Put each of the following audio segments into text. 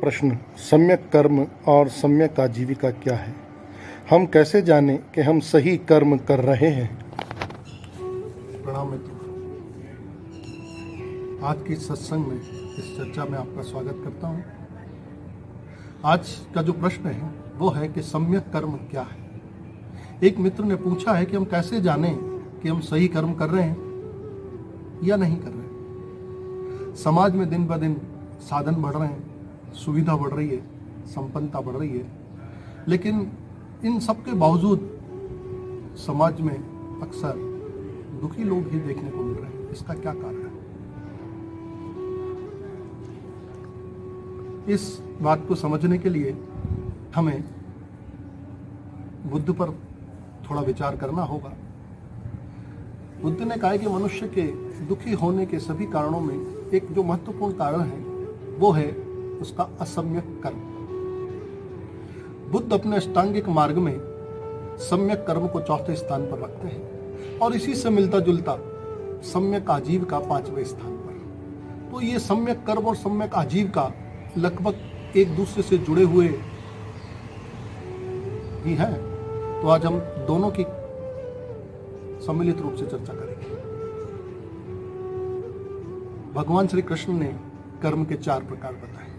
प्रश्न, सम्यक कर्म और सम्यक आजीविका क्या है? हम कैसे जानें कि हम सही कर्म कर रहे हैं? प्रणाम मित्रों, आज की सत्संग में इस चर्चा में आपका स्वागत करता हूं। आज का जो प्रश्न है वो है कि सम्यक कर्म क्या है। एक मित्र ने पूछा है कि हम कैसे जानें कि हम सही कर्म कर रहे हैं या नहीं कर रहे। समाज में दिन ब दिन साधन बढ़ रहे हैं, सुविधा बढ़ रही है, संपन्नता बढ़ रही है, लेकिन इन सब के बावजूद समाज में अक्सर दुखी लोग ही देखने को मिल रहे हैं। इसका क्या कारण है? इस बात को समझने के लिए हमें बुद्ध पर थोड़ा विचार करना होगा। बुद्ध ने कहा कि मनुष्य के दुखी होने के सभी कारणों में एक जो महत्वपूर्ण कारण है वो है उसका असम्यक कर्म। बुद्ध अपने अष्टांगिक मार्ग में सम्यक कर्म को चौथे स्थान पर रखते हैं और इसी से मिलता जुलता सम्यक आजीविका 5वें स्थान पर। तो ये सम्यक कर्म और सम्यक आजीविका लगभग एक दूसरे से जुड़े हुए ही हैं। तो आज हम दोनों की सम्मिलित रूप से चर्चा करेंगे। भगवान श्री कृष्ण ने कर्म के 4 प्रकार बताए।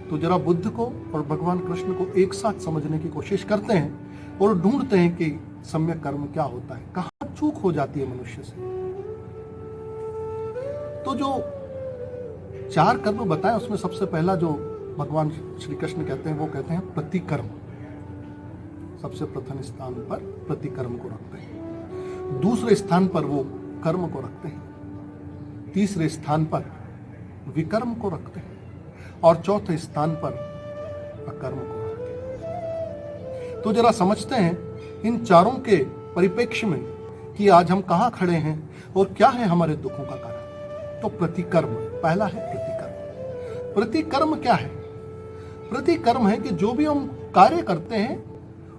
तो जरा बुद्ध को और भगवान कृष्ण को एक साथ समझने की कोशिश करते हैं और ढूंढते हैं कि सम्यक कर्म क्या होता है, कहां चूक हो जाती है मनुष्य से। तो जो 4 कर्म बताए उसमें सबसे पहला जो भगवान श्री कृष्ण कहते हैं वो कहते हैं प्रतिकर्म। सबसे प्रथम स्थान पर प्रतिकर्म को रखते हैं, दूसरे स्थान पर वो कर्म को रखते हैं, तीसरे स्थान पर विकर्म को रखते हैं और चौथे स्थान पर अकर्म को रखते हैं। तो जरा समझते हैं इन चारों के परिप्रेक्ष्य में कि आज हम कहां खड़े हैं और क्या है हमारे दुखों का कारण। तो प्रतिकर्म पहला है। प्रतिकर्म प्रतिकर्म क्या है? प्रतिकर्म है कि जो भी हम कार्य करते हैं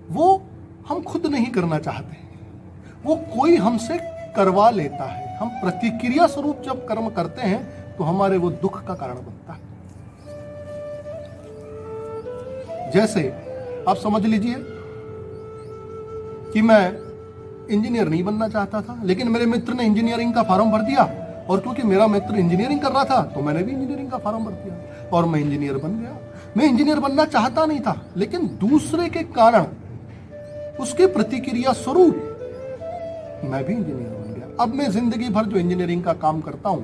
वो हम खुद नहीं करना चाहते, वो कोई हमसे करवा लेता है। हम प्रतिक्रिया स्वरूप जब कर्म करते हैं तो हमारे वो दुख का कारण बनता है। जैसे आप समझ लीजिए कि मैं इंजीनियर नहीं बनना चाहता था, लेकिन मेरे मित्र ने इंजीनियरिंग का फॉर्म भर दिया और क्योंकि मेरा मित्र इंजीनियरिंग कर रहा था तो मैंने भी इंजीनियरिंग का फॉर्म भर दिया और मैं इंजीनियर बन गया। मैं इंजीनियर बनना चाहता नहीं था, लेकिन दूसरे के कारण उसके प्रतिक्रिया स्वरूप मैं भी इंजीनियर बन गया। अब मैं जिंदगी भर जो इंजीनियरिंग का काम करता हूं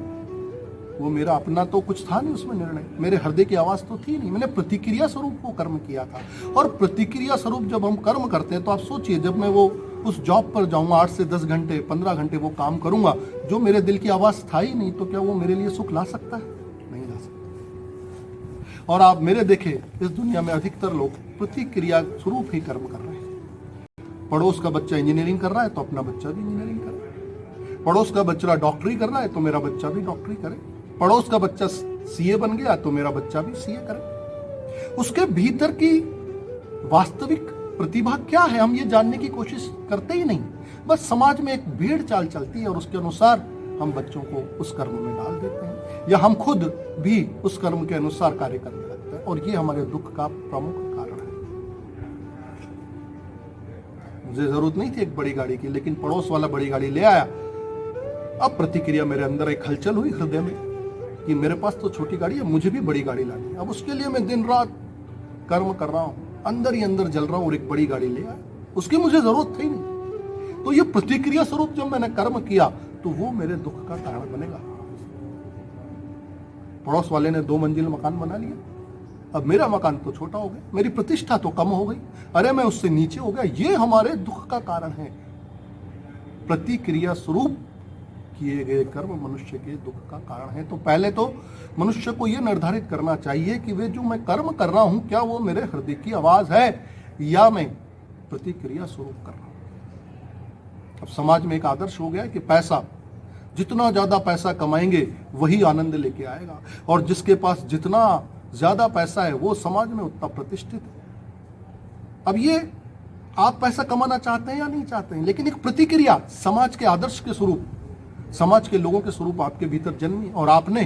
वो मेरा अपना तो कुछ था नहीं, उसमें निर्णय मेरे हृदय की आवाज तो थी नहीं, मैंने प्रतिक्रिया स्वरूप वो कर्म किया था। और प्रतिक्रिया स्वरूप जब हम कर्म करते हैं तो आप सोचिए, जब मैं वो उस जॉब पर जाऊंगा 8 से 10 घंटे 15 घंटे वो काम करूंगा, जो मेरे दिल की आवाज था ही नहीं, तो क्या वो मेरे लिए सुख ला सकता है? नहीं ला सकता। और आप मेरे देखे इस दुनिया में अधिकतर लोग प्रतिक्रिया स्वरूप ही कर्म कर रहे हैं। पड़ोस का बच्चा इंजीनियरिंग कर रहा है तो अपना बच्चा भी इंजीनियरिंग करे, पड़ोस का बच्चा डॉक्टरी कर रहा है तो मेरा बच्चा भी डॉक्टरी करे, पड़ोस का बच्चा सीए बन गया तो मेरा बच्चा भी सीए करे। उसके भीतर की वास्तविक प्रतिभा क्या है हम ये जानने की कोशिश करते ही नहीं। बस समाज में एक भीड़ चाल चलती है और उसके अनुसार हम बच्चों को उस कर्म में डाल देते हैं, या हम खुद भी उस कर्म के अनुसार कार्य करने लगते हैं, और ये हमारे दुख का प्रमुख कारण है। मुझे जरूरत नहीं थी एक बड़ी गाड़ी की, लेकिन पड़ोस वाला बड़ी गाड़ी ले आया। अब प्रतिक्रिया मेरे अंदर एक हलचल हुई हृदय में कि मेरे पास तो छोटी गाड़ी है, मुझे भी बड़ी गाड़ी लानी है। अब उसके लिए मैं दिन रात कर्म कर रहा हूं, अंदर ही अंदर जल रहा हूं और एक बड़ी गाड़ी ले आया। उसकी मुझे जरूरत थी नहीं। तो ये प्रतिक्रिया स्वरूप जब मैंने कर्म किया तो वो मेरे दुख का कारण बनेगा। पड़ोस वाले ने 2 मंजिल मकान बना लिया, अब मेरा मकान तो छोटा हो गया, मेरी प्रतिष्ठा तो कम हो गई, अरे मैं उससे नीचे हो गया। ये हमारे दुख का कारण है। प्रतिक्रिया स्वरूप किए गए कर्म मनुष्य के दुख का कारण है। तो पहले तो मनुष्य को यह निर्धारित करना चाहिए कि वे जो मैं कर्म कर रहा हूं क्या वो मेरे हृदय की आवाज है या मैं प्रतिक्रिया स्वरूप कर रहा हूं। अब समाज में एक आदर्श हो गया है कि पैसा, जितना ज्यादा पैसा कमाएंगे वही आनंद लेके आएगा, और जिसके पास जितना ज्यादा पैसा है वो समाज में उतना प्रतिष्ठित है। अब ये आप पैसा कमाना चाहते हैं या नहीं चाहते हैं, लेकिन एक प्रतिक्रिया समाज के आदर्श के स्वरूप, समाज के लोगों के स्वरूप आपके भीतर जन्मी और आपने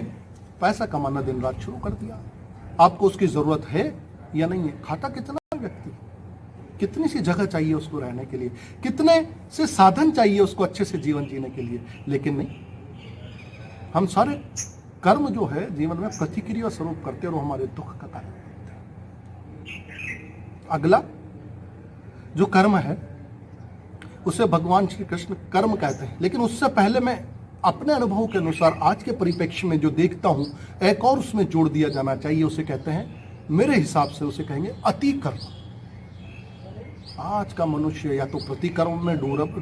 पैसा कमाना दिन रात शुरू कर दिया। आपको उसकी जरूरत है या नहीं है? खाता कितना व्यक्ति, कितनी सी जगह चाहिए उसको रहने के लिए, कितने से साधन चाहिए उसको अच्छे से जीवन जीने के लिए, लेकिन नहीं, हम सारे कर्म जो है जीवन में प्रतिक्रिया स्वरूप करते और वो हमारे दुख का कारण बनते हैं। अगला जो कर्म है उसे भगवान श्री कृष्ण कर्म कहते हैं, लेकिन उससे पहले मैं अपने अनुभव के अनुसार आज के परिप्रेक्ष्य में जो देखता हूं एक और उसमें जोड़ दिया जाना चाहिए, उसे कहते हैं, मेरे हिसाब से उसे कहेंगे अति कर्म। आज का मनुष्य या तो प्रतिकर्म में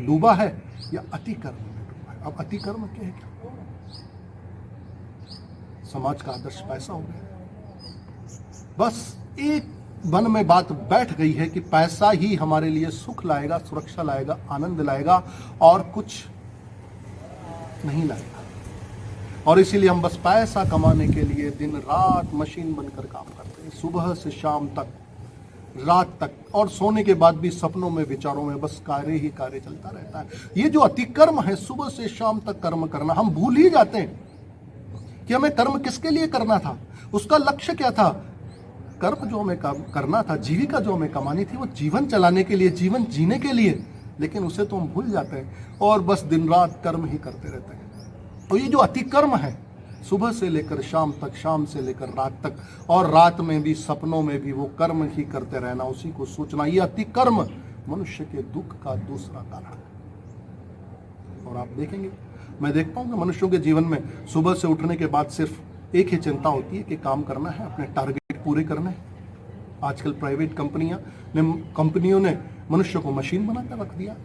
डूबा है या अति कर्म में डूबा है। अब अति कर्म क्या है? समाज का आदर्श पैसा हो गया। बस एक मन में बात बैठ गई है कि पैसा ही हमारे लिए सुख लाएगा, सुरक्षा लाएगा, आनंद लाएगा और कुछ नहीं लाएगा। और इसीलिए हम बस पैसा कमाने के लिए दिन रात मशीन बनकर काम करते हैं, सुबह से शाम तक, रात तक, और सोने के बाद भी सपनों में, विचारों में बस कार्य ही कार्य चलता रहता है। ये जो अतिकर्म है, सुबह से शाम तक कर्म करना, हम भूल ही जाते हैं कि हमें कर्म किसके लिए करना था, उसका लक्ष्य क्या था। कर्म जो हमें करना था, जीविका जो हमें कमानी थी, वो जीवन चलाने के लिए, जीवन जीने के लिए, लेकिन उसे तो हम भूल जाते हैं और बस दिन रात कर्म ही करते रहते हैं। तो ये जो अतिकर्म है, सुबह से लेकर शाम तक, शाम से लेकर रात तक, और रात में भी, सपनों में भी वो कर्म ही करते रहना, उसी को सोचना, ये अतिकर्म मनुष्य के दुख का दूसरा कारण है। और आप देखेंगे, मैं देखता हूं कि मनुष्यों के जीवन में सुबह से उठने के बाद सिर्फ एक ही चिंता होती है कि काम करना है, अपने टारगेट पूरे करने हैं। आजकल प्राइवेट कंपनियों ने मनुष्य को मशीन बनाकर रख दिया।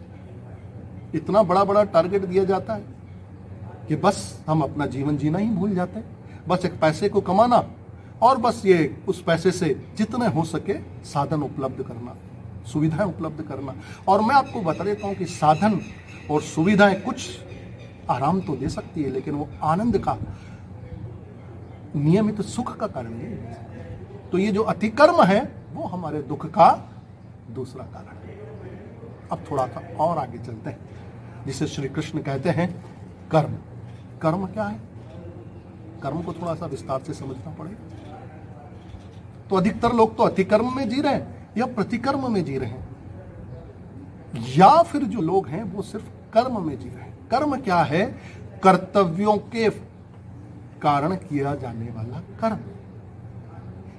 इतना बड़ा बड़ा टारगेट दिया जाता है कि बस हम अपना जीवन जीना ही भूल जाते हैं। बस एक पैसे को कमाना और बस ये उस पैसे से जितने हो सके साधन उपलब्ध करना, सुविधाएं उपलब्ध करना। और मैं आपको बता देता हूं कि साधन और सुविधाएं कुछ आराम तो दे सकती है, लेकिन वो आनंद का, नियमित सुख का कारण नहीं है। तो ये जो अतिकर्म है वो हमारे दुख का दूसरा कारण है। अब थोड़ा सा और आगे चलते हैं, जिसे श्री कृष्ण कहते हैं कर्म। कर्म क्या है? कर्म को थोड़ा सा विस्तार से समझना पड़ेगा। तो अधिकतर लोग तो अतिकर्म में जी रहे हैं या प्रतिकर्म में जी रहे हैं, या फिर जो लोग हैं वो सिर्फ कर्म में जी रहे हैं। कर्म क्या है? कर्तव्यों के कारण किया जाने वाला कर्म,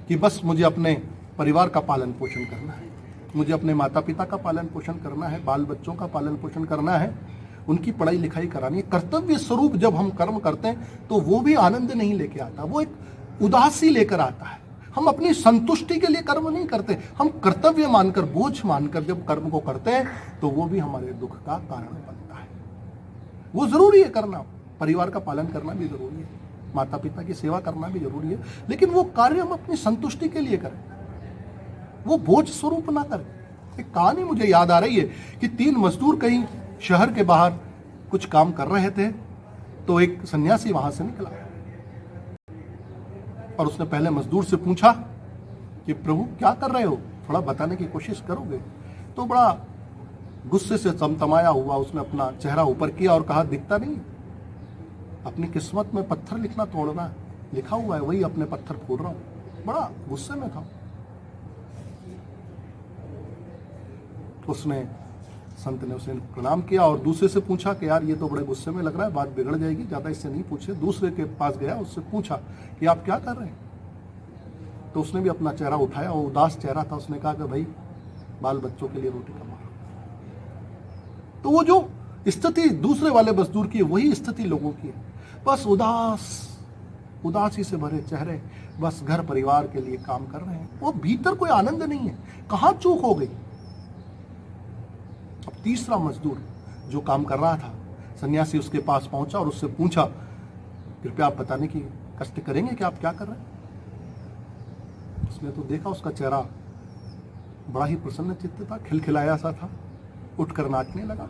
कि बस मुझे अपने परिवार का पालन पोषण करना है, मुझे अपने माता पिता का पालन पोषण करना है, बाल बच्चों का पालन पोषण करना है, उनकी पढ़ाई लिखाई करानी है। कर्तव्य स्वरूप जब हम कर्म करते हैं तो वो भी आनंद नहीं लेके आता, वो एक उदासी लेकर आता है। हम अपनी संतुष्टि के लिए कर्म नहीं करते, हम कर्तव्य मानकर, बोझ मानकर जब कर्म को करते हैं तो वो भी हमारे दुख का कारण बनता है। वो जरूरी है करना, परिवार का पालन करना भी जरूरी है, माता पिता की सेवा करना भी जरूरी है, लेकिन वो कार्य हम अपनी संतुष्टि के लिए करें, वो बोझ स्वरूप ना करें। एक कहानी मुझे याद आ रही है कि 3 मजदूर कहीं शहर के बाहर कुछ काम कर रहे थे, तो एक सन्यासी वहां से निकला और उसने पहले मजदूर से पूछा कि प्रभु क्या कर रहे हो, थोड़ा बताने की कोशिश करोगे? तो बड़ा गुस्से से तमतमाया हुआ उसने अपना चेहरा ऊपर किया और कहा, दिखता नहीं, अपनी किस्मत में पत्थर लिखना तोड़ना है, लिखा हुआ है, वही अपने पत्थर फोड़ रहा हूं। बड़ा गुस्से में था। उसने, संत ने उसे प्रणाम किया और दूसरे से पूछा कि यार ये तो बड़े गुस्से में लग रहा है, बात बिगड़ जाएगी, ज्यादा इससे नहीं पूछे। दूसरे के पास गया, उससे पूछा कि आप क्या कर रहे हैं? तो उसने भी अपना चेहरा उठाया और उदास चेहरा था। उसने कहा कि भाई बाल बच्चों के लिए रोटी कमा रहा। तो वो जो स्थिति दूसरे वाले मजदूर की, वही स्थिति लोगों की है। बस उदासी से भरे चेहरे, बस घर परिवार के लिए काम कर रहे हैं, वो भीतर कोई आनंद नहीं है। कहां चूक हो गई? अब तीसरा मजदूर जो काम कर रहा था, सन्यासी उसके पास पहुंचा और उससे पूछा, कृपया आप बताने की कष्ट करेंगे कि आप क्या कर रहे हैं? उसने तो देखा, उसका चेहरा बड़ा ही प्रसन्न चित्त था, खिलखिलाया सा था, उठकर नाचने लगा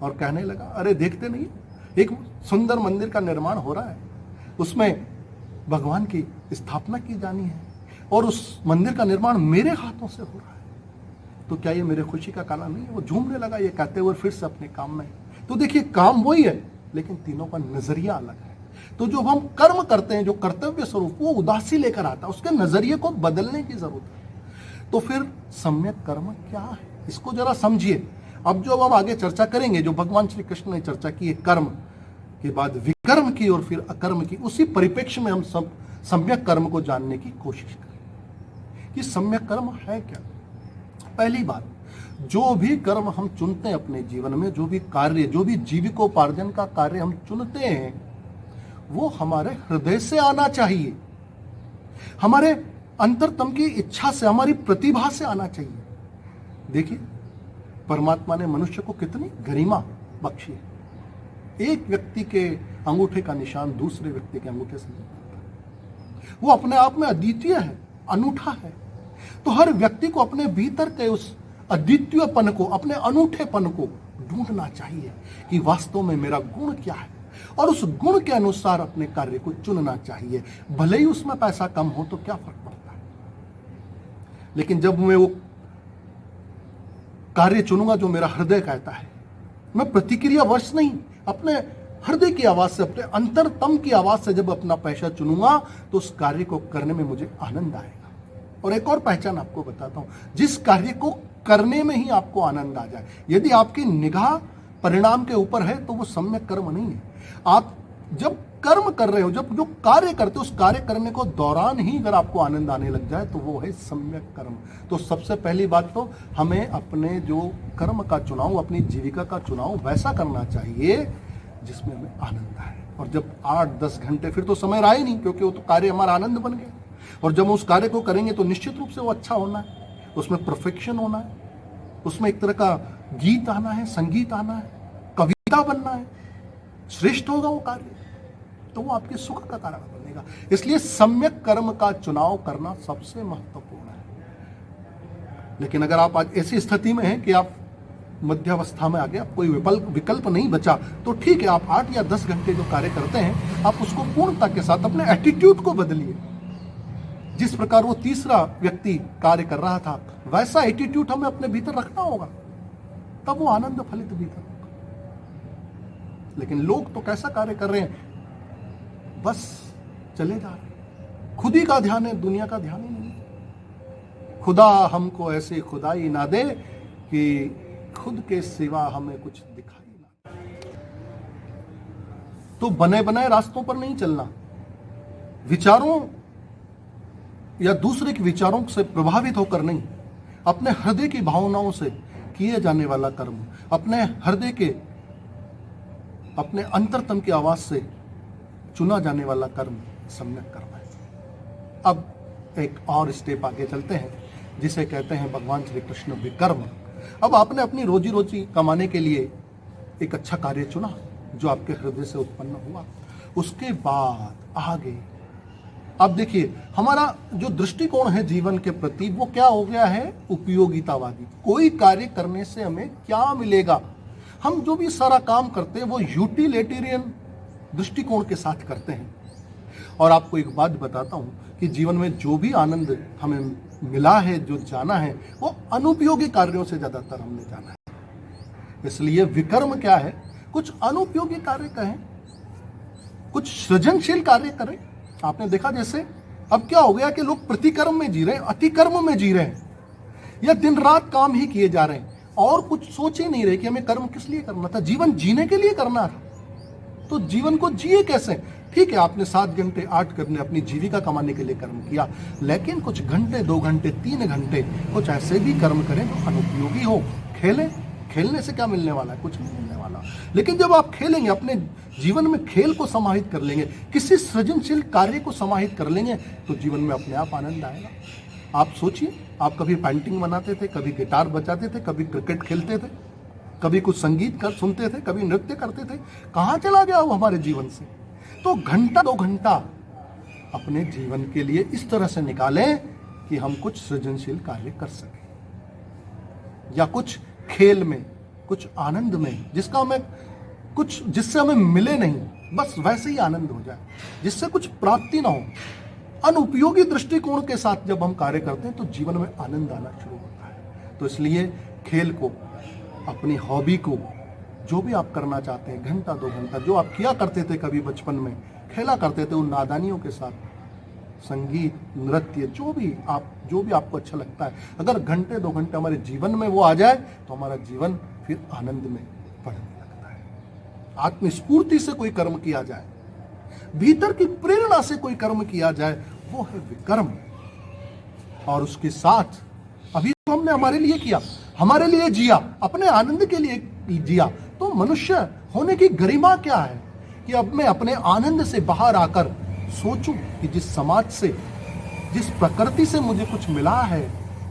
और कहने लगा, अरे देखते नहीं, एक सुंदर मंदिर का निर्माण हो रहा है, उसमें भगवान की स्थापना की जानी है और उस मंदिर का निर्माण मेरे हाथों से हो रहा है, तो क्या ये मेरे खुशी का कारण नहीं है? वो झूमने लगा ये कहते हुए फिर से अपने काम में। तो देखिए, काम वही है, लेकिन तीनों का नजरिया अलग है। तो जो हम कर्म करते हैं, जो कर्तव्य स्वरूप, वो उदासी लेकर आता है, उसके नजरिए को बदलने की जरूरत है। तो फिर सम्यक कर्म क्या है, इसको जरा समझिए। अब जो हम आगे चर्चा करेंगे, जो भगवान श्री कृष्ण ने चर्चा की है कर्म के बाद विकर्म की और फिर अकर्म की, उसी परिप्रेक्ष्य में हम सब सम्यक कर्म को जानने की कोशिश करें कि सम्यक कर्म है क्या। पहली बात, जो भी कर्म हम चुनते हैं अपने जीवन में, जो भी कार्य, जो भी जीविकोपार्जन का कार्य हम चुनते हैं, वो हमारे हृदय से आना चाहिए, हमारे अंतरतम की इच्छा से, हमारी प्रतिभा से आना चाहिए। देखिए, परमात्मा ने मनुष्य को कितनी गरिमा बख्शी है। एक व्यक्ति के अंगूठे का निशान दूसरे व्यक्ति के अंगूठे से नहीं बनता। वो अपने आप में अद्वितीय है, अनूठा है। तो हर व्यक्ति को अपने भीतर के उस अद्वितीयपन को, अपने अनूठेपन को ढूंढना चाहिए कि वास्तव में मेरा गुण क्या है, और उस गुण के अनुसार अपने कार्य को चुनना चाहिए। भले ही उसमें पैसा कम हो तो क्या फर्क पड़ता है, लेकिन जब मैं वो कार्य चुनूंगा जो मेरा हृदय कहता है, मैं प्रतिक्रिया वश नहीं, अपने हृदय की आवाज से, अपने अंतरतम की आवाज से जब अपना पैसा चुनूंगा, तो उस कार्य को करने में मुझे आनंद आएगा। और एक और पहचान आपको बताता हूं, जिस कार्य को करने में ही आपको आनंद आ जाए, यदि आपकी निगाह परिणाम के ऊपर है, तो वो सम्यक कर्म नहीं है। आप जब कर्म कर रहे हो, जब जो कार्य करते हो, उस कार्य करने को दौरान ही अगर आपको आनंद आने लग जाए, तो वो है सम्यक कर्म। तो सबसे पहली बात तो हमें अपने जो कर्म का चुनाव, अपनी जीविका का चुनाव वैसा करना चाहिए जिसमें हमें आनंद आए। और जब 8-10 घंटे, फिर तो समय रहा ही नहीं, क्योंकि वो तो कार्य हमारा आनंद बन गया। और जब हम उस कार्य को करेंगे तो निश्चित रूप से वो अच्छा होना है, उसमें परफेक्शन होना है, उसमें एक तरह का गीत आना है, संगीत आना है, कविता बनना है, श्रेष्ठ होगा वो कार्य, तो वो आपके सुख का कारण बनेगा। इसलिए सम्यक कर्म का चुनाव करना सबसे महत्वपूर्ण है। लेकिन अगर आप आज ऐसी स्थिति में हैं कि आप मध्यावस्था में आ गए, आप कोई विकल्प नहीं बचा, तो ठीक है, आप 8 या 10 घंटे जो कार्य करते हैं, आप उसको पूर्णता के साथ अपने एटीट्यूड को बदलिए। जिस प्रकार वो तीसरा व्यक्ति कार्य कर रहा था, वैसा एटीट्यूड हमें अपने भीतर रखना होगा, तब वो आनंद फलित भीतर होगा। लेकिन लोग तो कैसा कार्य कर रहे हैं, बस चले जा रहे हैं, खुद ही का ध्यान है, दुनिया का ध्यान ही नहीं। खुदा हमको ऐसे खुदाई ना दे कि खुद के सिवा हमें कुछ दिखाई ना। तो बने बनाए रास्तों पर नहीं चलना, विचारों या दूसरे के विचारों से प्रभावित होकर नहीं, अपने हृदय की भावनाओं से किए जाने वाला कर्म, अपने हृदय के, अपने अंतरतम की आवाज से चुना जाने वाला कर्म सम्यक कर्म है। अब एक और स्टेप आगे चलते हैं, जिसे कहते हैं भगवान श्री कृष्ण विकर्म। अब आपने अपनी रोजी रोटी कमाने के लिए एक अच्छा कार्य चुना जो आपके हृदय से उत्पन्न हुआ, उसके बाद आगे अब देखिए, हमारा जो दृष्टिकोण है जीवन के प्रति, वो क्या हो गया है, उपयोगितावादी। कोई कार्य करने से हमें क्या मिलेगा, हम जो भी सारा काम करते हैं वो यूटिलिटेरियन दृष्टिकोण के साथ करते हैं। और आपको एक बात बताता हूं कि जीवन में जो भी आनंद हमें मिला है, जो जाना है, वो अनुपयोगी कार्यों से ज्यादातर हमने जाना है। इसलिए विकर्म क्या है, कुछ अनुपयोगी कार्य करें, कुछ सृजनशील कार्य करें। आपने देखा जैसे अब क्या हो गया कि लोग प्रतिकर्म में जी रहे हैं, अतिकर्म में जी रहे हैं, या दिन रात काम ही किए जा रहे हैं और कुछ सोच ही नहीं रहे कि हमें कर्म किस लिए करना था। जीवन जीने के लिए करना था, तो जीवन को जिए कैसे। ठीक है, आपने 7 घंटे 8 घंटे अपनी जीविका कमाने के लिए कर्म किया, लेकिन कुछ घंटे, 2 घंटे, 3 घंटे कुछ ऐसे भी कर्म करें जो अनुपयोगी हो। खेलें, खेलने से क्या मिलने वाला है, कुछ नहीं मिलने वाला। लेकिन जब आप खेलेंगे, अपने जीवन में खेल को समाहित कर लेंगे, किसी सृजनशील कार्य को समाहित कर लेंगे, तो जीवन में अपने आप आनंद आएगा। आप सोचिए, आप कभी पेंटिंग बनाते थे, कभी गिटार बजाते थे, कभी क्रिकेट खेलते थे, कभी कुछ संगीत सुनते थे, कभी नृत्य करते थे, कहाँ चला गया वो हमारे जीवन से। तो घंटा 2 घंटा अपने जीवन के लिए इस तरह से निकालें कि हम कुछ सृजनशील कार्य कर सकें, या कुछ खेल में, कुछ आनंद में, जिसका हमें कुछ, जिससे हमें मिले नहीं, बस वैसे ही आनंद हो जाए, जिससे कुछ प्राप्ति ना हो। अनुपयोगी दृष्टिकोण के साथ जब हम कार्य करते हैं तो जीवन में आनंद आना शुरू होता है। तो इसलिए खेल को, अपनी हॉबी को, जो भी आप करना चाहते हैं, घंटा 2 घंटा जो आप किया करते थे कभी बचपन में, खेला करते थे उन नादानियों के साथ। संगीत, नृत्य, जो भी आपको अच्छा लगता है, अगर घंटे 2 घंटे हमारे जीवन में वो आ जाए तो हमारा जीवन फिर आनंद में बढ़ने लगता है। आत्मस्फूर्ति से कोई कर्म किया जाए, भीतर की प्रेरणा से कोई कर्म किया जाए, वो है विकर्म। और उसके साथ अभी तो हमने हमारे लिए किया, हमारे लिए जिया, अपने आनंद के लिए जिया, तो मनुष्य होने की गरिमा क्या है कि अब मैं अपने आनंद से बाहर आकर सोचूं कि जिस समाज से, जिस प्रकृति से मुझे कुछ मिला है,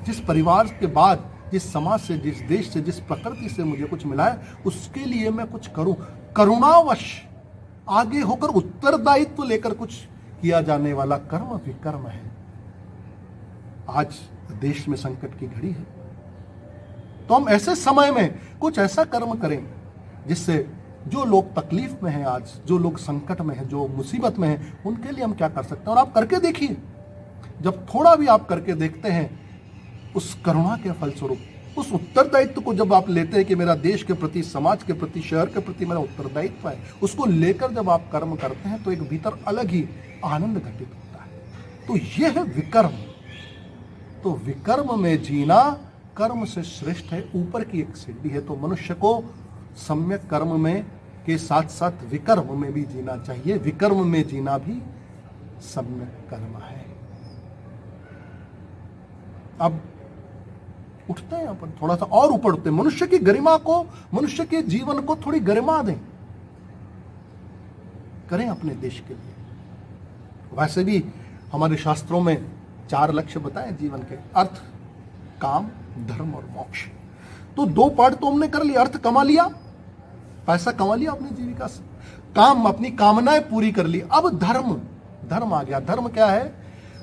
जिस परिवार के बाद, जिस समाज से, जिस देश से, जिस प्रकृति से मुझे कुछ मिला है, उसके लिए मैं कुछ करूं। करुणावश आगे होकर उत्तरदायित्व लेकर कुछ किया जाने वाला कर्म विकर्म है। आज देश में संकट की घड़ी है, तो हम ऐसे समय में कुछ ऐसा कर्म करें जिससे जो लोग तकलीफ में हैं, आज जो लोग संकट में हैं, जो मुसीबत में हैं, उनके लिए हम क्या कर सकते हैं। और आप करके देखिए, जब थोड़ा भी आप करके देखते हैं, उस करुणा के फलस्वरूप, उस उत्तरदायित्व को जब आप लेते हैं कि मेरा देश के प्रति, समाज के प्रति, शहर के प्रति मेरा उत्तरदायित्व है, उसको लेकर जब आप कर्म करते हैं तो एक भीतर अलग ही आनंद घटित होता है। तो यह है विकर्म। तो विकर्म में जीना कर्म से श्रेष्ठ है, ऊपर की एक सीढ़ी है। तो मनुष्य को सम्यक कर्म में के साथ साथ विकर्म में भी जीना चाहिए। विकर्म में जीना भी सम्यक कर्म है। अब उठते हैं अपन, थोड़ा सा और ऊपर उठते हैं, मनुष्य की गरिमा को, मनुष्य के जीवन को थोड़ी गरिमा दें, करें अपने देश के लिए। वैसे भी हमारे शास्त्रों में 4 लक्ष्य बताए जीवन के, अर्थ, काम, धर्म और मोक्ष। तो 2 पार्ट तो हमने कर लिया, अर्थ कमा लिया, पैसा कमा लिया अपनी जीविका से, काम, अपनी कामनाएं पूरी कर ली। अब धर्म आ गया। धर्म क्या है?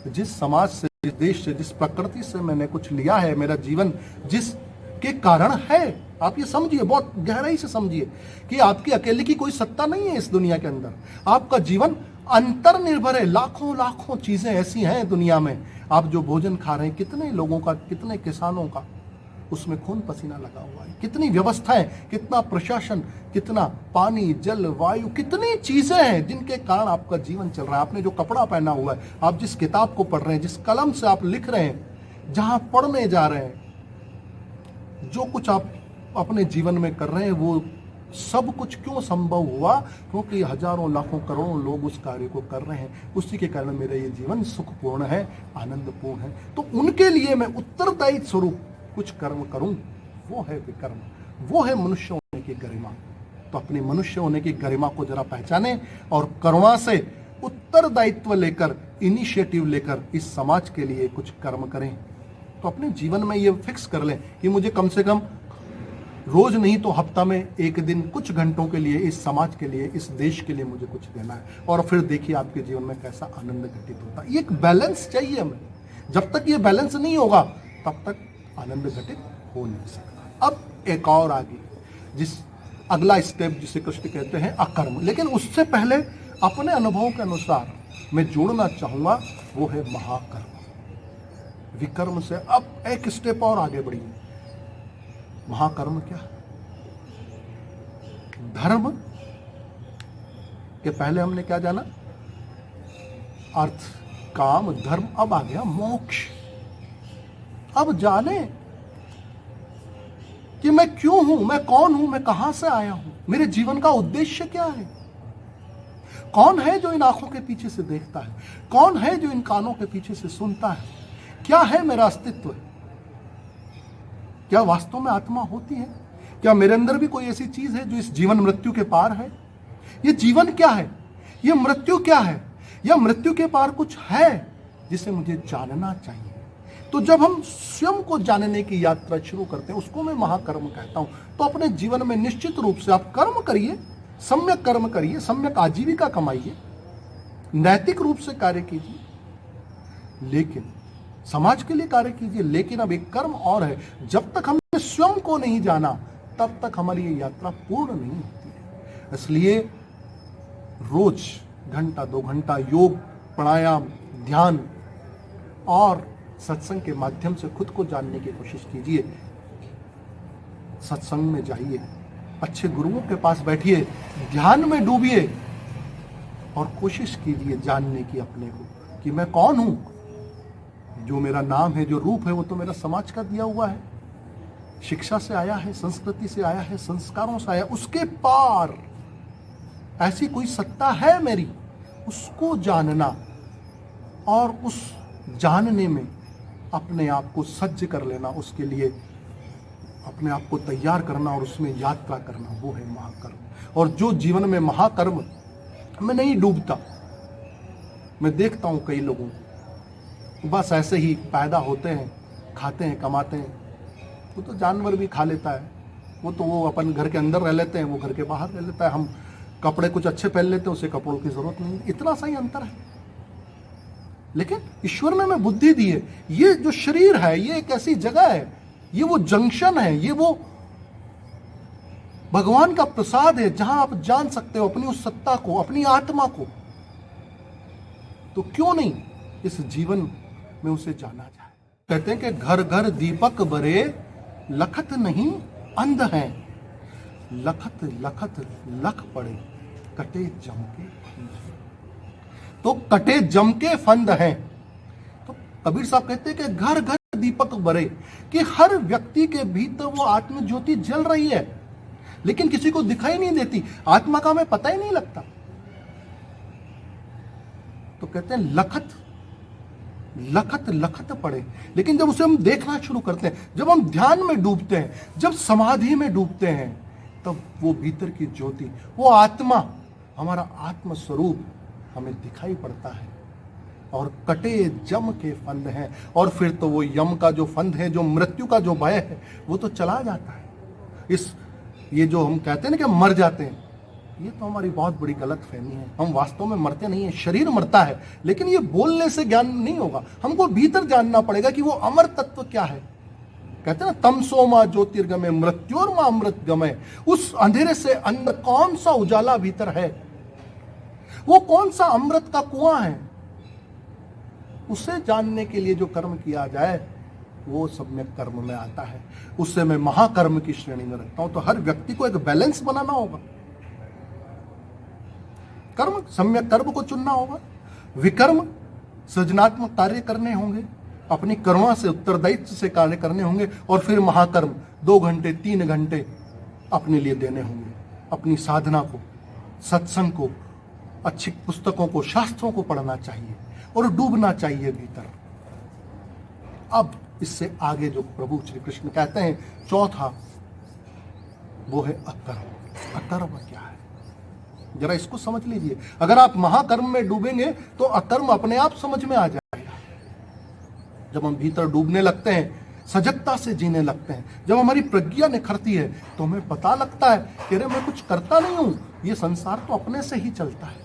जिस समाज से, जिस देश से, जिस प्रकृति से मैंने कुछ लिया है, मेरा जीवन जिस के कारण है, आप ये समझिए, बहुत गहराई से समझिए कि आपकी अकेले की कोई सत्ता नहीं है इस दुनिया के अंदर। आपका जीवन अंतर्निर्भर है। लाखों चीजें ऐसी हैं दुनिया में, आप जो भोजन खा रहे हैं, कितने लोगों का, कितने किसानों का उसमें खून पसीना लगा हुआ है, कितनी व्यवस्थाएं, कितना प्रशासन, कितना पानी, जल, वायु, कितनी चीजें हैं जिनके कारण आपका जीवन चल रहा है। आपने जो कपड़ा पहना हुआ है, आप जिस किताब को पढ़ रहे हैं, जिस कलम से आप लिख रहे हैं, जहां पढ़ने जा रहे हैं, जो कुछ आप अपने जीवन में कर रहे हैं, वो सब कुछ क्यों संभव हुआ? क्योंकि हजारों, लाखों, करोड़ों लोग उस कार्य को कर रहे हैं। उसी के कारण मेरा ये जीवन सुखपूर्ण है, आनंदपूर्ण है। तो उनके लिए मैं उत्तरदायित्व स्वरूप कुछ कर्म करूं, वो है विकर्म, वो है मनुष्य होने की गरिमा। तो अपने मनुष्य होने की गरिमा को जरा पहचाने और करुणा से उत्तरदायित्व लेकर, इनिशिएटिव लेकर इस समाज के लिए कुछ कर्म करें। तो अपने जीवन में ये फिक्स कर लें कि मुझे कम से कम रोज नहीं तो हफ्ता में 1 दिन कुछ घंटों के लिए इस समाज के लिए, इस देश के लिए मुझे कुछ देना है। और फिर देखिए आपके जीवन में कैसा आनंद घटित होता है। ये एक बैलेंस चाहिए हमें। जब तक ये बैलेंस नहीं होगा तब तक आनंद घटित हो नहीं सकता। अब एक और आगे, जिस अगला स्टेप जिसे कृष्ण कहते हैं अकर्म, लेकिन उससे पहले अपने अनुभव के अनुसार मैं जोड़ना चाहूंगा, वो है महाकर्म। विकर्म से अब एक स्टेप और आगे बढ़िए। महाकर्म क्या? धर्म के पहले हमने क्या जाना? अर्थ, काम, धर्म। अब आ गया मोक्ष। अब जाने कि मैं क्यों हूं, मैं कौन हूं, मैं कहां से आया हूं, मेरे जीवन का उद्देश्य क्या है। कौन है जो इन आंखों के पीछे से देखता है? कौन है जो इन कानों के पीछे से सुनता है? क्या है मेरा अस्तित्व? क्या वास्तव में आत्मा होती है? क्या मेरे अंदर भी कोई ऐसी चीज है जो इस जीवन मृत्यु के पार है? ये जीवन क्या है? ये मृत्यु क्या है? या मृत्यु के पार कुछ है जिसे मुझे जानना चाहिए? तो जब हम स्वयं को जानने की यात्रा शुरू करते हैं, उसको मैं महाकर्म कहता हूं। तो अपने जीवन में निश्चित रूप से आप कर्म करिए, सम्यक कर्म करिए, सम्यक आजीविका कमाइए, नैतिक रूप से कार्य कीजिए, लेकिन समाज के लिए कार्य कीजिए। लेकिन अब एक कर्म और है, जब तक हमने स्वयं को नहीं जाना तब तक हमारी ये यात्रा पूर्ण नहीं होती है। इसलिए रोज घंटा 2 घंटा योग, प्राणायाम, ध्यान और सत्संग के माध्यम से खुद को जानने की कोशिश कीजिए। सत्संग में जाइए, अच्छे गुरुओं के पास बैठिए, ध्यान में डूबिए, और कोशिश कीजिए जानने की अपने को कि मैं कौन हूं। जो मेरा नाम है, जो रूप है, वो तो मेरा समाज का दिया हुआ है, शिक्षा से आया है, संस्कृति से आया है, संस्कारों से आया। उसके पार ऐसी कोई सत्ता है मेरी, उसको जानना और उस जानने में अपने आप को सज्ज कर लेना, उसके लिए अपने आप को तैयार करना और उसमें यात्रा करना, वो है महाकर्म। और जो जीवन में महाकर्म में नहीं डूबता, मैं देखता हूं कई लोगों को बस ऐसे ही पैदा होते हैं, खाते हैं, कमाते हैं। वो तो जानवर भी खा लेता है, वो अपन घर के अंदर रह लेते हैं, वो घर के बाहर रह लेता है। हम कपड़े कुछ अच्छे पहन लेते हैं, उसे कपड़ों की जरूरत नहीं है। इतना सा ही अंतर है। लेकिन ईश्वर ने हमें बुद्धि दी है। ये जो शरीर है, ये एक ऐसी जगह है, ये वो जंक्शन है, ये वो भगवान का प्रसाद है जहां आप जान सकते हो अपनी उस सत्ता को, अपनी आत्मा को। तो क्यों नहीं इस जीवन में उसे जाना जाए। कहते हैं कि घर घर दीपक बरे, लखत नहीं अंध हैं, लखत लखत लख पड़े, कटे जम के फंद। तो कटे जम के फंद हैं। तो कबीर साहब कहते हैं कि घर घर दीपक बरे, कि हर व्यक्ति के भीतर वो आत्म ज्योति जल रही है, लेकिन किसी को दिखाई नहीं देती। आत्मा का हमें पता ही नहीं लगता। तो कहते हैं लखत लखत लखत पड़े। लेकिन जब उसे हम देखना शुरू करते हैं, जब हम ध्यान में डूबते हैं, जब समाधि में डूबते हैं, तब वो भीतर की ज्योति, वो आत्मा, हमारा आत्म स्वरूप हमें दिखाई पड़ता है। और कटे जम के फंद हैं। और फिर तो वो यम का जो फंद है, जो मृत्यु का जो भय है, वो तो चला जाता है। ये जो हम कहते हैं ना कि मर जाते हैं, ये तो हमारी बहुत बड़ी गलत फहमी है। हम वास्तव में मरते नहीं है, शरीर मरता है। लेकिन ये बोलने से ज्ञान नहीं होगा, हमको भीतर जानना पड़ेगा कि वो अमर तत्व क्या है। कहते हैं ना, तमसो मां ज्योतिर्गमय मृत्योर मां अमृत गमय। उस अंधेरे से अंदर कौन सा उजाला भीतर है, वो कौन सा अमृत का कुआं है, उसे जानने के लिए जो कर्म किया जाए वो सम्यक कर्म में आता है। उससे मैं महाकर्म की श्रेणी में रखता हूं। तो हर व्यक्ति को एक बैलेंस बनाना होगा। कर्म, सम्यक कर्म को चुनना होगा। विकर्म, सृजनात्मक कार्य करने होंगे, अपनी करुणा से, उत्तरदायित्व से कार्य करने होंगे। और फिर महाकर्म 2 घंटे 3 घंटे अपने लिए देने होंगे, अपनी साधना को, सत्संग को, अच्छी पुस्तकों को, शास्त्रों को पढ़ना चाहिए और डूबना चाहिए भीतर। अब इससे आगे जो प्रभु श्री कृष्ण कहते हैं चौथा, वो है अकर्म। अकर्म क्या है, जरा इसको समझ लीजिए। अगर आप महाकर्म में डूबेंगे तो अकर्म अपने आप समझ में आ जाएगा। जब हम भीतर डूबने लगते हैं, सजगता से जीने लगते हैं, जब हमारी प्रज्ञा निखरती है, तो हमें पता लगता है कि अरे मैं कुछ करता नहीं हूं, ये संसार तो अपने से ही चलता है।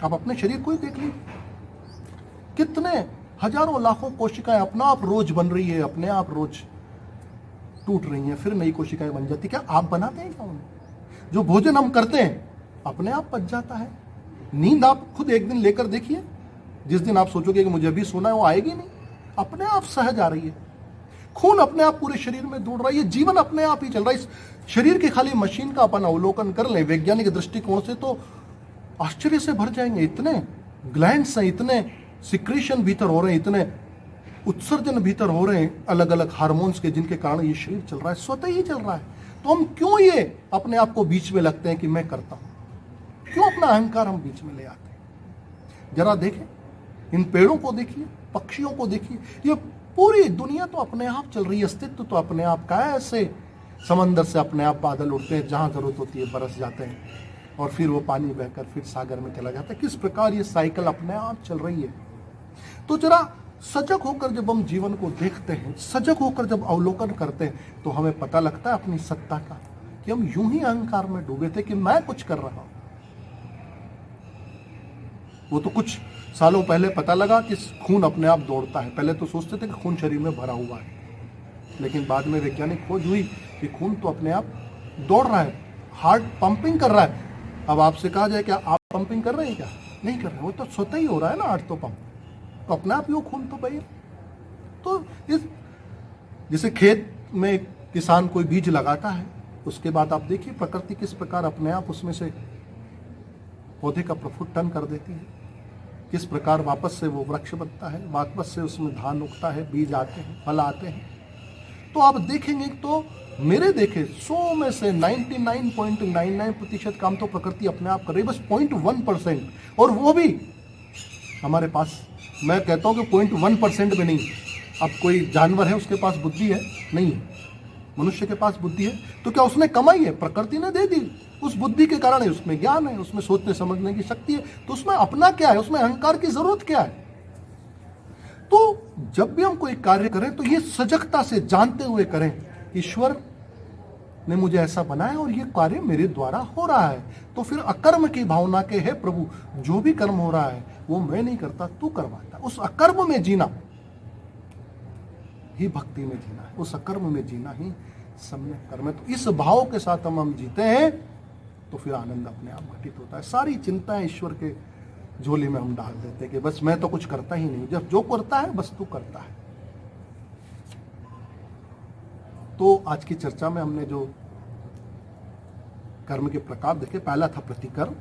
आप अपने शरीर को ही देख लीजिए, कितने हजारों लाखों कोशिकाएं अपना आप रोज बन रही है, अपने आप रोज टूट रही हैं, फिर नई कोशिकाएं बन जाती। क्या आप बनाते हैं क्या उन्हें? जो भोजन हम करते हैं अपने आप पच जाता है। नींद आप खुद एक दिन लेकर देखिए, जिस दिन आप सोचोगे कि मुझे अभी सोना है, वो आएगी नहीं, अपने आप सहज आ रही है। खून अपने आप पूरे शरीर में दौड़ रहा है, ये जीवन अपने आप ही चल रहा है। इस शरीर की खाली मशीन का अपन अवलोकन कर लें वैज्ञानिक दृष्टिकोण से तो आश्चर्य से भर जाएंगे। इतने ग्लैंड्स हैं, इतने सिक्रेशन भीतर हो रहे हैं, इतने उत्सर्जन भीतर हो रहे हैं अलग अलग हार्मोन्स के, जिनके कारण ये शरीर चल रहा है, स्वतः ही चल रहा है। तो हम क्यों ये अपने आप को बीच में लगते हैं कि मैं करता हूं? क्यों अपना अहंकार हम बीच में ले आते हैं? जरा देखें, इन पेड़ों को देखिए, पक्षियों को देखिए, ये पूरी दुनिया तो अपने आप चल रही है, अस्तित्व तो अपने आप का है। ऐसे समंदर से अपने आप बादल उड़ते हैं, जहां जरूरत होती है बरस जाते हैं, और फिर वो पानी बहकर फिर सागर में चला जाता है। किस प्रकार ये साइकिल अपने आप चल रही है। तो जरा सजग होकर जब हम जीवन को देखते हैं, सजग होकर जब अवलोकन करते हैं, तो हमें पता लगता है अपनी सत्ता का, कि हम यूं ही अहंकार में डूबे थे कि मैं कुछ कर रहा हूं। वो तो कुछ सालों पहले पता लगा कि खून अपने आप दौड़ता है। पहले तो सोचते थे कि खून शरीर में भरा हुआ है, लेकिन बाद में वैज्ञानिक खोज हुई कि खून तो अपने आप दौड़ रहा है, हार्ट पंपिंग कर रहा है। अब आपसे कहा जाए कि आप पंपिंग कर रहे हैं क्या? नहीं कर रहे, वो तो स्वतः ही हो रहा है ना, हार्ट तो पंप, तो अपने आप ही वो खून तो बह। तो इस जैसे खेत में किसान कोई बीज लगाता है, उसके बाद आप देखिए प्रकृति किस प्रकार अपने आप उसमें से पौधे का प्रफुट्टन कर देती है, किस प्रकार वापस से वो वृक्ष बनता है, वापस से उसमें धान उगता है, बीज आते हैं, फल आते हैं। तो आप देखेंगे तो मेरे देखे 100 में से 99.99% काम तो प्रकृति अपने आप कर रही है, बस 0.1%, और वो भी हमारे पास, मैं कहता हूँ कि 0.1% भी नहीं। अब कोई जानवर है उसके पास बुद्धि है? नहीं है। मनुष्य के पास बुद्धि है तो क्या उसने कमाई है? प्रकृति ने दे दी। उस बुद्धि के कारण उसमें ज्ञान है, उसमें सोचने समझने की शक्ति है, तो उसमें अपना क्या है, उसमें अहंकार की जरूरत क्या है? तो जब भी हम कोई कार्य करें तो ये सजगता से जानते हुए करें, ईश्वर ने मुझे ऐसा बनाया और ये कार्य मेरे द्वारा हो रहा है। तो फिर अकर्म की भावना के, है प्रभु जो भी कर्म हो रहा है वो मैं नहीं करता, तू करवाता। उस अकर्म में जीना ही भक्ति में जीना है, उस अकर्म में जीना ही सम्यक कर्म है। तो इस भाव के साथ हम जीते हैं तो फिर आनंद अपने आप घटित होता है। सारी चिंताएं ईश्वर के झोली में हम डाल देते हैं कि बस मैं तो कुछ करता ही नहीं, जब जो करता है बस तू करता है। तो आज की चर्चा में हमने जो कर्म के प्रकार देखे, पहला था प्रतिकर्म,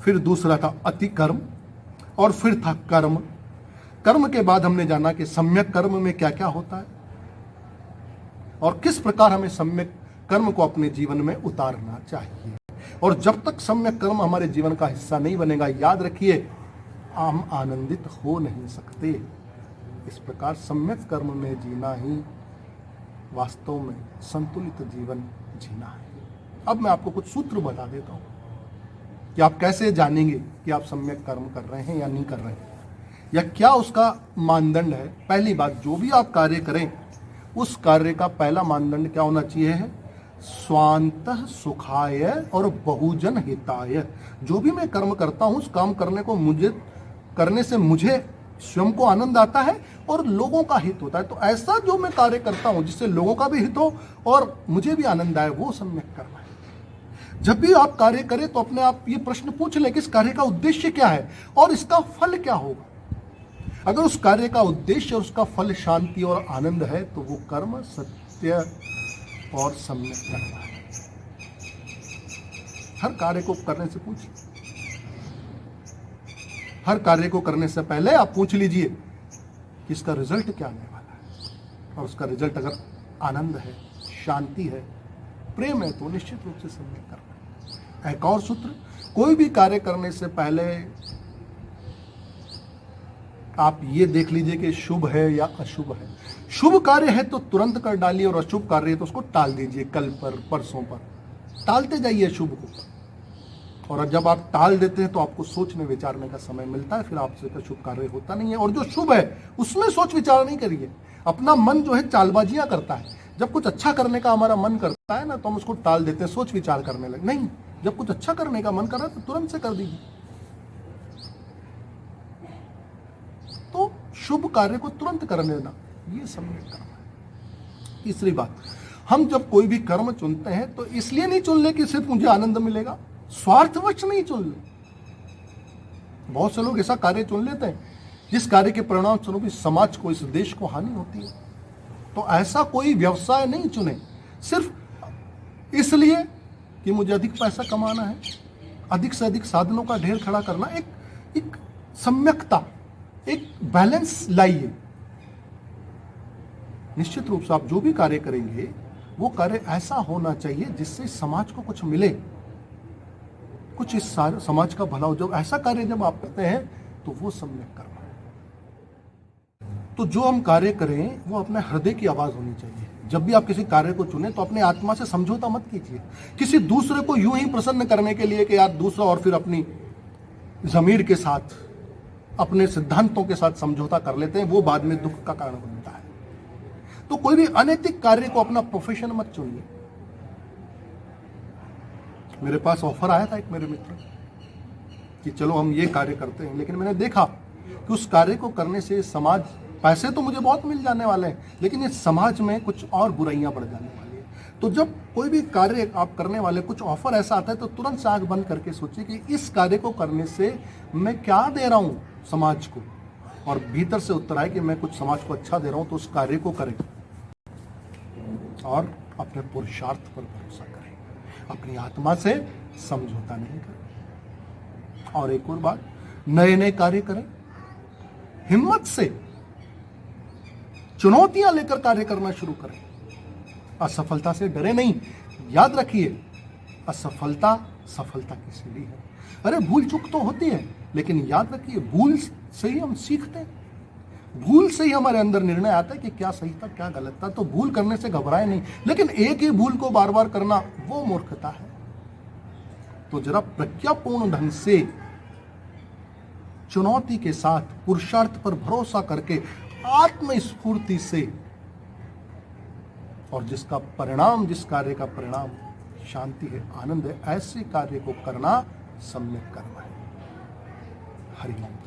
फिर दूसरा था अतिकर्म, और फिर था कर्म। कर्म के बाद हमने जाना कि सम्यक कर्म में क्या क्या होता है और किस प्रकार हमें सम्यक कर्म को अपने जीवन में उतारना चाहिए। और जब तक सम्यक कर्म हमारे जीवन का हिस्सा नहीं बनेगा, याद रखिए, हम आनंदित हो नहीं सकते। इस प्रकार सम्यक कर्म में जीना ही वास्तव में संतुलित जीवन जीना है। अब मैं आपको कुछ सूत्र बता देता हूं कि आप कैसे जानेंगे कि आप सम्यक कर्म कर रहे हैं या नहीं कर रहे हैं, या क्या उसका मानदंड है। पहली बात, जो भी आप कार्य करें उस कार्य का पहला मानदंड क्या होना चाहिए है? स्वांतः सुखाय और बहुजन हिताय। जो भी मैं कर्म करता हूं उस काम करने से मुझे स्वयं को आनंद आता है और लोगों का हित होता है। तो ऐसा जो मैं कार्य करता हूं जिससे लोगों का भी हित हो और मुझे भी आनंद आए, वो सम्यक कर्म है। जब भी आप कार्य करें तो अपने आप ये प्रश्न पूछ लें कि इस कार्य का उद्देश्य क्या है और इसका फल क्या होगा। अगर उस कार्य का उद्देश्य और उसका फल शांति और आनंद है तो वो कर्म सत्य और सम्यक कर्म है। हर कार्य को करने से पूछिए, हर कार्य को करने से पहले आप पूछ लीजिए कि इसका रिजल्ट क्या आने वाला है, और उसका रिजल्ट अगर आनंद है, शांति है, प्रेम है, तो निश्चित रूप से सम्यक कर्म है। एक और सूत्र, कोई भी कार्य करने से पहले आप ये देख लीजिए कि शुभ है या अशुभ है। शुभ कार्य है तो तुरंत कर डालिए और अशुभ कार्य है तो उसको टाल दीजिए, कल पर, परसों पर टालते जाइए शुभ को। और जब आप टाल देते हैं तो आपको सोचने विचारने का समय मिलता है, फिर आपसे शुभ कार्य होता नहीं है। और जो शुभ है उसमें सोच विचार नहीं करिए। अपना मन जो है चालबाजियां करता है। जब कुछ अच्छा करने का हमारा मन करता है ना तो हम उसको टाल देते हैं, सोच विचार करने लगे। नहीं, जब कुछ अच्छा करने का मन कर रहा है तो तुरंत से कर दीजिए। तो शुभ कार्य को तुरंत कर लेना, ये सम्यक कर्म है। तीसरी बात, हम जब कोई भी कर्म चुनते हैं तो इसलिए नहीं चुन ले कि सिर्फ मुझे आनंद मिलेगा, स्वार्थवश नहीं चुन ले। बहुत से लोग ऐसा कार्य चुन लेते हैं जिस कार्य के परिणाम स्वरूप इस समाज को, इस देश को हानि होती है। तो ऐसा कोई व्यवसाय नहीं चुने सिर्फ इसलिए कि मुझे अधिक पैसा कमाना है, अधिक से अधिक साधनों का ढेर खड़ा करना। एक सम्यकता, एक बैलेंस लाइए। निश्चित रूप से आप जो भी कार्य करेंगे वो कार्य ऐसा होना चाहिए जिससे समाज को कुछ मिले, कुछ इस समाज का भला हो। जब ऐसा कार्य जब आप करते हैं तो वो सम्यक कर्म है। तो जो हम कार्य करें वो अपने हृदय की आवाज होनी चाहिए। जब भी आप किसी कार्य को चुने तो अपने आत्मा से समझौता मत कीजिए। किसी दूसरे को यूं ही प्रसन्न करने के लिए कि यार दूसरा, और फिर अपनी जमीर के साथ, अपने सिद्धांतों के साथ समझौता कर लेते हैं, वो बाद में दुख का कारण बनता है। तो कोई भी अनैतिक कार्य को अपना प्रोफेशन मत चुनिए। मेरे पास ऑफर आया था एक मेरे मित्र कि चलो हम ये कार्य करते हैं, लेकिन मैंने देखा कि उस कार्य को करने से समाज, पैसे तो मुझे बहुत मिल जाने वाले हैं लेकिन इस समाज में कुछ और बुराइयां बढ़ जाने वाली है। तो जब कोई भी कार्य आप करने वाले कुछ ऑफर ऐसा आता है तो तुरंत से आंख बंद करके सोचिए कि इस कार्य को करने से मैं क्या दे रहा हूं समाज को, और भीतर से उत्तर आए कि मैं कुछ समाज को अच्छा दे रहा हूं, तो उस कार्य को करें और अपने पुरुषार्थ पर भरोसा करें, अपनी आत्मा से समझौता नहीं करें। और एक और बात, नए नए कार्य करें, हिम्मत से चुनौतियां लेकर कार्य करना शुरू करें, असफलता से डरे नहीं। याद रखिए, असफलता सफलता की सीढ़ी है। अरे भूल चूक तो होती है, लेकिन याद रखिए भूल से ही हम सीखते हैं, भूल से ही हमारे अंदर निर्णय आता है कि क्या सही था क्या गलत था। तो भूल करने से घबराए नहीं, लेकिन एक ही भूल को बार बार करना वो मूर्खता है। तो जरा प्रज्ञापूर्ण ढंग से चुनौती के साथ पुरुषार्थ पर भरोसा करके आत्मस्फूर्ति से, और जिसका परिणाम, जिस कार्य का परिणाम शांति है, आनंद है, ऐसे कार्य को करना सम्यक कर्म है। हरि ओम।